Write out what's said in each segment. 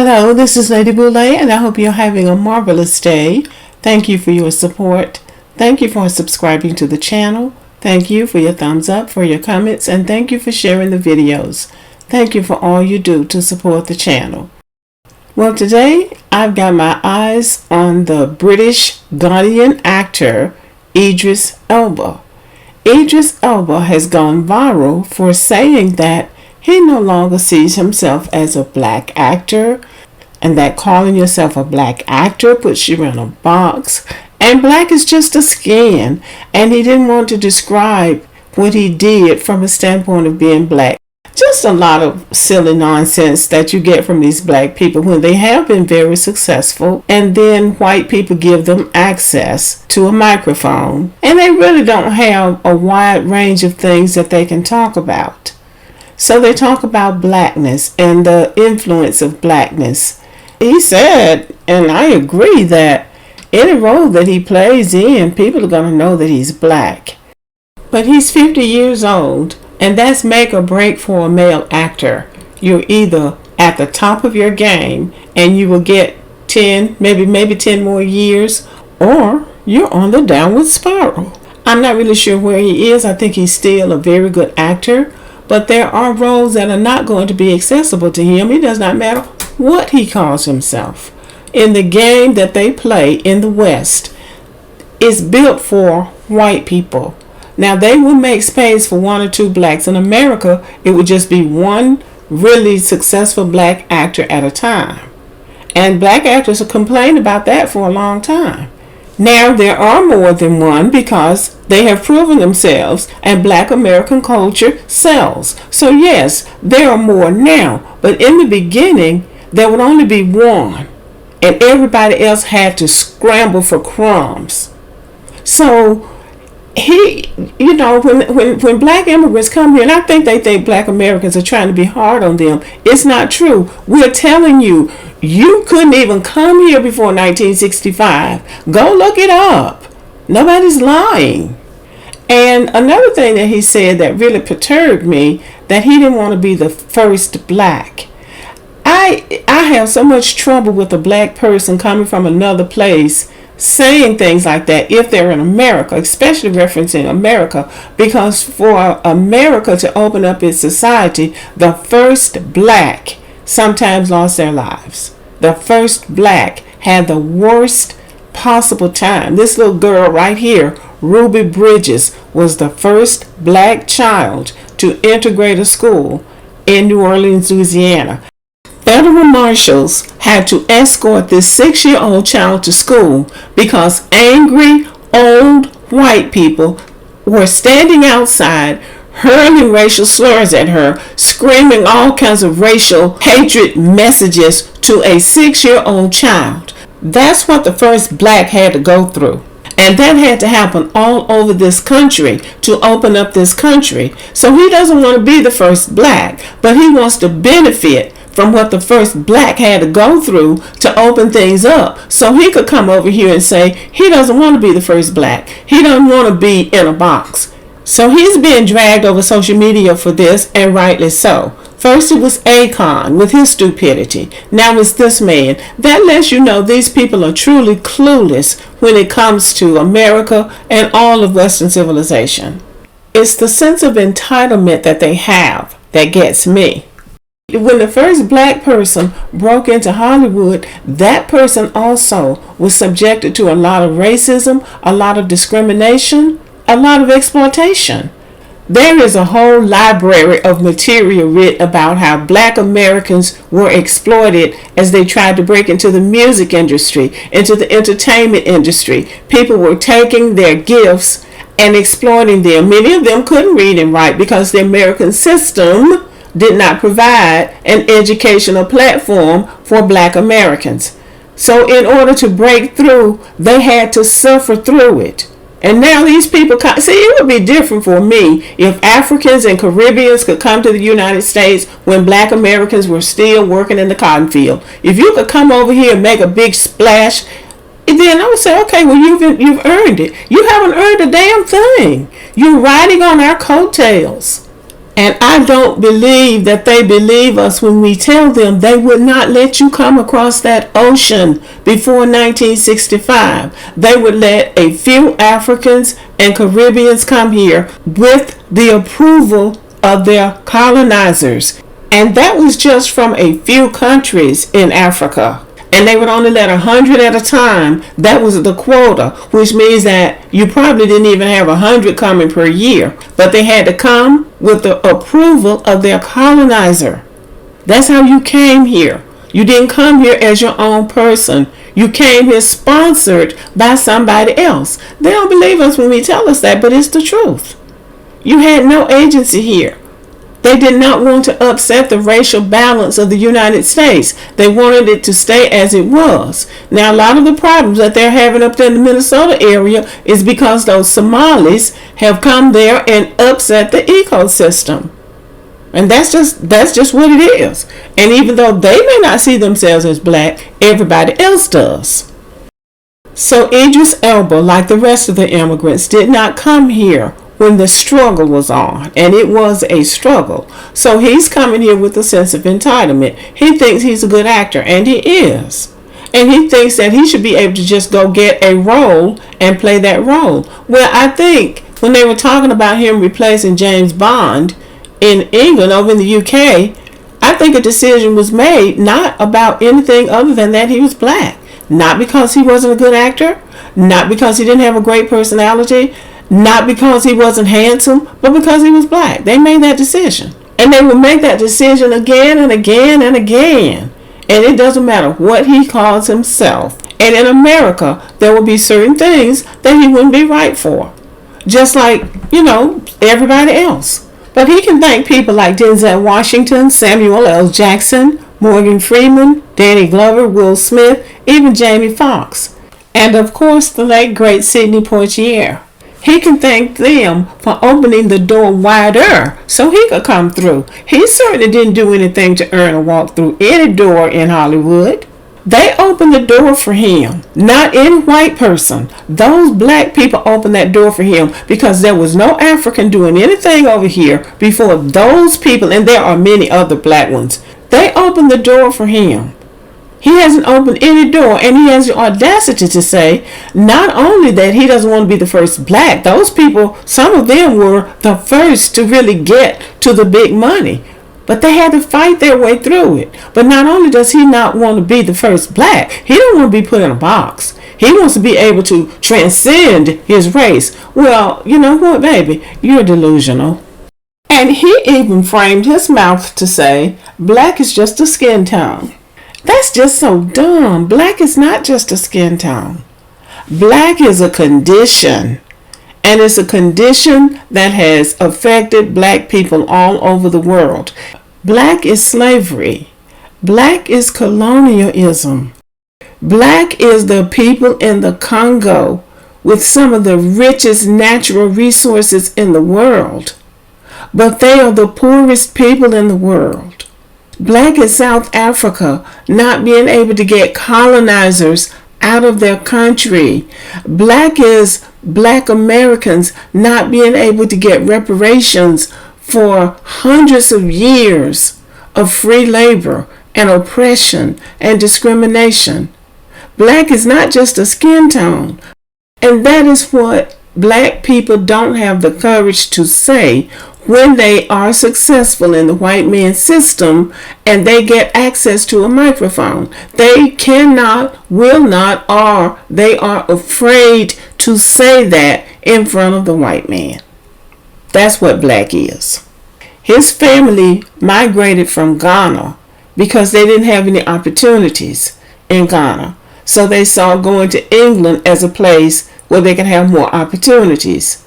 Hello, this is Lady Boule, and I hope you're having a marvelous day. Thank you for your support. Thank you for subscribing to the channel. Thank you for your thumbs up, for your comments, and thank you for sharing the videos. Thank you for all you do to support the channel. Well, today I've got my eyes on the British Ghanaian actor Idris Elba. Idris Elba has gone viral for saying that he no longer sees himself as a black actor, and that calling yourself a black actor puts you in a box, and black is just a skin, and he didn't want to describe what he did from a standpoint of being black. Just a lot of silly nonsense that you get from these black people when they have been very successful, and then white people give them access to a microphone, and they really don't have a wide range of things that they can talk about. So they talk about blackness and the influence of blackness. He said, and I agree, that any role that he plays in, people are going to know that he's black. But he's 50 years old, and that's make or break for a male actor. You're either at the top of your game and you will get 10, maybe 10 more years, or you're on the downward spiral. I'm not really sure where he is. I think he's still a very good actor. But there are roles that are not going to be accessible to him. It does not matter what he calls himself. In the game that they play in the West, it's built for white people. Now, they will make space for one or two blacks. In America, it would just be one really successful black actor at a time. And black actors have complained about that for a long time. Now there are more than one because they have proven themselves, and black American culture sells. So yes, there are more now, but in the beginning there would only be one, and everybody else had to scramble for crumbs. So when black immigrants come here, and I think they think black Americans are trying to be hard on them, it's not true. We're telling you, you couldn't even come here before 1965. Go look it up. Nobody's lying. And another thing that he said that really perturbed me, that he didn't want to be the first black. I have so much trouble with a black person coming from another place saying things like that if they're in America, especially referencing America, because for America to open up its society, the first black sometimes lost their lives. The first black had the worst possible time. This little girl right here, Ruby Bridges, was the first black child to integrate a school in New Orleans, Louisiana. Federal marshals had to escort this 6-year-old child to school because angry old white people were standing outside hurling racial slurs at her, screaming all kinds of racial hatred messages to a 6-year-old child. That's what the first black had to go through. And that had to happen all over this country to open up this country. So he doesn't want to be the first black, but he wants to benefit from what the first black had to go through to open things up. So he could come over here and say he doesn't want to be the first black. He doesn't want to be in a box. So he's being dragged over social media for this, and rightly so. First it was Akon with his stupidity. Now it's this man. That lets you know these people are truly clueless when it comes to America and all of Western civilization. It's the sense of entitlement that they have that gets me. When the first black person broke into Hollywood, that person also was subjected to a lot of racism, a lot of discrimination, a lot of exploitation. There is a whole library of material written about how black Americans were exploited as they tried to break into the music industry, into the entertainment industry. People were taking their gifts and exploiting them. Many of them couldn't read and write because the American system did not provide an educational platform for black Americans. So in order to break through, they had to suffer through it. And now these people see, it would be different for me if Africans and Caribbeans could come to the United States when black Americans were still working in the cotton field. If you could come over here and make a big splash, then I would say, okay, well, you've earned it. You haven't earned a damn thing. You're riding on our coattails. And I don't believe that they believe us when we tell them they would not let you come across that ocean before 1965. They would let a few Africans and Caribbeans come here with the approval of their colonizers. And that was just from a few countries in Africa. And they would only let 100 at a time. That was the quota, which means that you probably didn't even have 100 coming per year. But they had to come with the approval of their colonizer. That's how you came here. You didn't come here as your own person. You came here sponsored by somebody else. They don't believe us when we tell us that, but it's the truth. You had no agency here. They did not want to upset the racial balance of the United States. They wanted it to stay as it was. Now, a lot of the problems that they're having up there in the Minnesota area is because those Somalis have come there and upset the ecosystem. And that's just what it is. And even though they may not see themselves as black, everybody else does. So Idris Elba, like the rest of the immigrants, did not come here when the struggle was on, and it was a struggle. So he's coming here with a sense of entitlement. He thinks he's a good actor, and he is. And he thinks that he should be able to just go get a role and play that role. Well, I think when they were talking about him replacing James Bond in England, over in the UK, I think a decision was made not about anything other than that he was black. Not because he wasn't a good actor, not because he didn't have a great personality, not because he wasn't handsome, but because he was black. They made that decision. And they will make that decision again and again and again. And it doesn't matter what he calls himself. And in America, there will be certain things that he wouldn't be right for. Just like, everybody else. But he can thank people like Denzel Washington, Samuel L. Jackson, Morgan Freeman, Danny Glover, Will Smith, even Jamie Foxx. And of course, the late great Sidney Poitier. He can thank them for opening the door wider so he could come through. He certainly didn't do anything to earn a walk through any door in Hollywood. They opened the door for him, not any white person. Those black people opened that door for him because there was no African doing anything over here before those people, and there are many other black ones. They opened the door for him. He hasn't opened any door, and he has the audacity to say not only that he doesn't want to be the first black. Those people, some of them were the first to really get to the big money, but they had to fight their way through it. But not only does he not want to be the first black, he don't want to be put in a box. He wants to be able to transcend his race. Well, you know what, baby? You're delusional. And he even framed his mouth to say, black is just a skin tone. That's just so dumb. Black is not just a skin tone. Black is a condition. And it's a condition that has affected black people all over the world. Black is slavery. Black is colonialism. Black is the people in the Congo with some of the richest natural resources in the world. But they are the poorest people in the world. Black is South Africa not being able to get colonizers out of their country. Black is Black Americans not being able to get reparations for hundreds of years of free labor and oppression and discrimination. Black is not just a skin tone. And that is what black people don't have the courage to say when they are successful in the white man's system and they get access to a microphone. They cannot, will not, or they are afraid to say that in front of the white man. That's what black is. His family migrated from Ghana because they didn't have any opportunities in Ghana. So they saw going to England as a place where they could have more opportunities.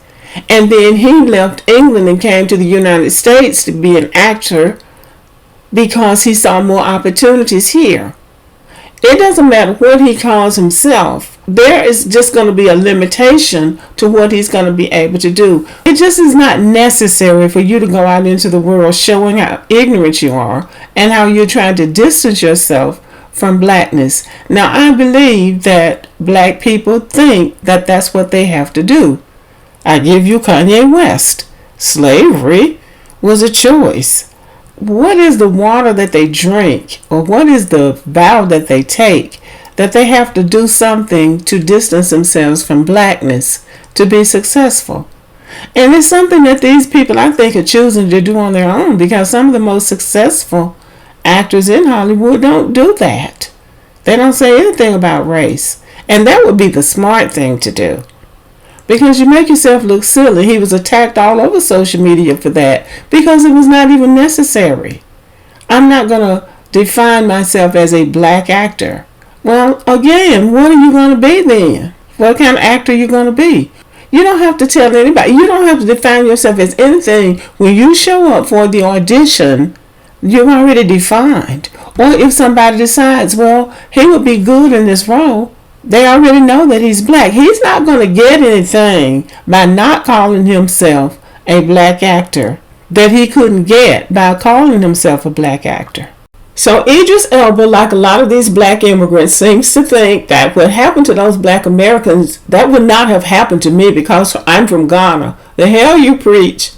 And then he left England and came to the United States to be an actor because he saw more opportunities here. It doesn't matter what he calls himself. There is just going to be a limitation to what he's going to be able to do. It just is not necessary for you to go out into the world showing how ignorant you are and how you're trying to distance yourself from blackness. Now, I believe that black people think that that's what they have to do. I give you Kanye West. Slavery? was a choice. What is the water that they drink, or what is the vow that they take, that they have to do something to distance themselves from blackness to be successful? And it's something that these people, I think, are choosing to do on their own, because some of the most successful actors in Hollywood don't do that. They don't say anything about race. And that would be the smart thing to do, because you make yourself look silly. He was attacked all over social media for that, because it was not even necessary. I'm not going to define myself as a black actor. Well, again, what are you going to be then? What kind of actor are you going to be? You don't have to tell anybody. You don't have to define yourself as anything. When you show up for the audition, you're already defined. Or if somebody decides, well, he would be good in this role, they already know that he's black. He's not going to get anything by not calling himself a black actor that he couldn't get by calling himself a black actor. So Idris Elba, like a lot of these black immigrants, seems to think that what happened to those black Americans, that would not have happened to me because I'm from Ghana. The hell you preach.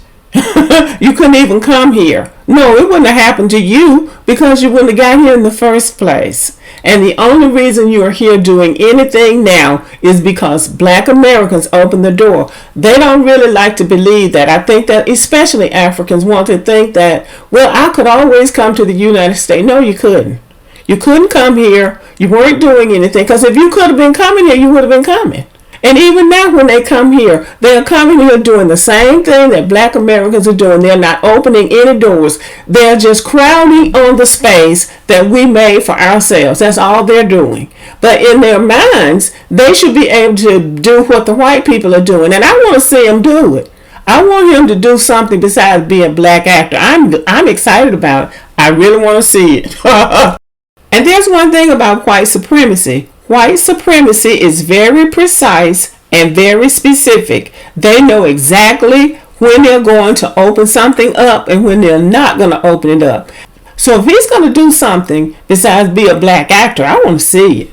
You couldn't even come here. No, it wouldn't have happened to you because you wouldn't have got here in the first place. And the only reason you are here doing anything now is because black Americans opened the door. They don't really like to believe that. I think that especially Africans want to think that, well, I could always come to the United States. No, you couldn't. You couldn't come here. You weren't doing anything, because if you could have been coming here, you would have been coming. And even now when they come here, they're coming here doing the same thing that black Americans are doing. They're not opening any doors. They're just crowding on the space that we made for ourselves. That's all they're doing. But in their minds, they should be able to do what the white people are doing. And I want to see them do it. I want him to do something besides be a black actor. I'm excited about it. I really want to see it. And there's one thing about white supremacy. White supremacy is very precise and very specific. They know exactly when they're going to open something up and when they're not going to open it up. So if he's going to do something besides be a black actor, I want to see it.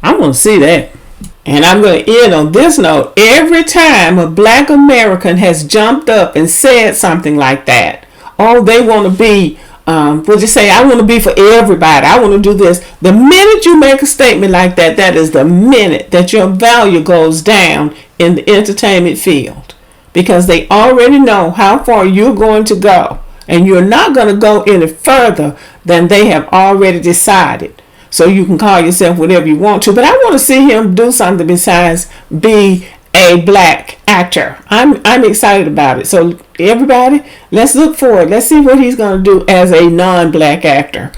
I want to see that. And I'm going to end on this note. Every time a black American has jumped up and said something like that, oh, they want to be we'll just say, I want to be for everybody. I want to do this. The minute you make a statement like that, that is the minute that your value goes down in the entertainment field, because they already know how far you're going to go, and you're not going to go any further than they have already decided. So you can call yourself whatever you want to, but I want to see him do something besides be a black actor. I'm excited about it. So everybody, let's look forward. Let's see what he's going to do as a non-black actor.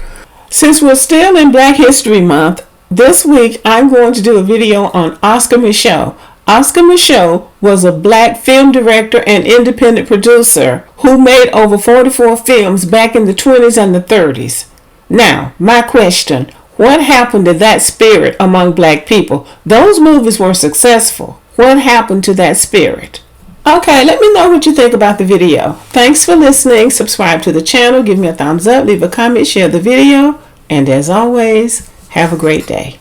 Since we're still in Black History Month, this week I'm going to do a video on Oscar Micheaux. Oscar Micheaux was a black film director and independent producer who made over 44 films back in the 20s and the 30s. Now, my question, what happened to that spirit among black people? Those movies were successful. What happened to that spirit? Okay, let me know what you think about the video. Thanks for listening. Subscribe to the channel. Give me a thumbs up. Leave a comment. Share the video. And as always, have a great day.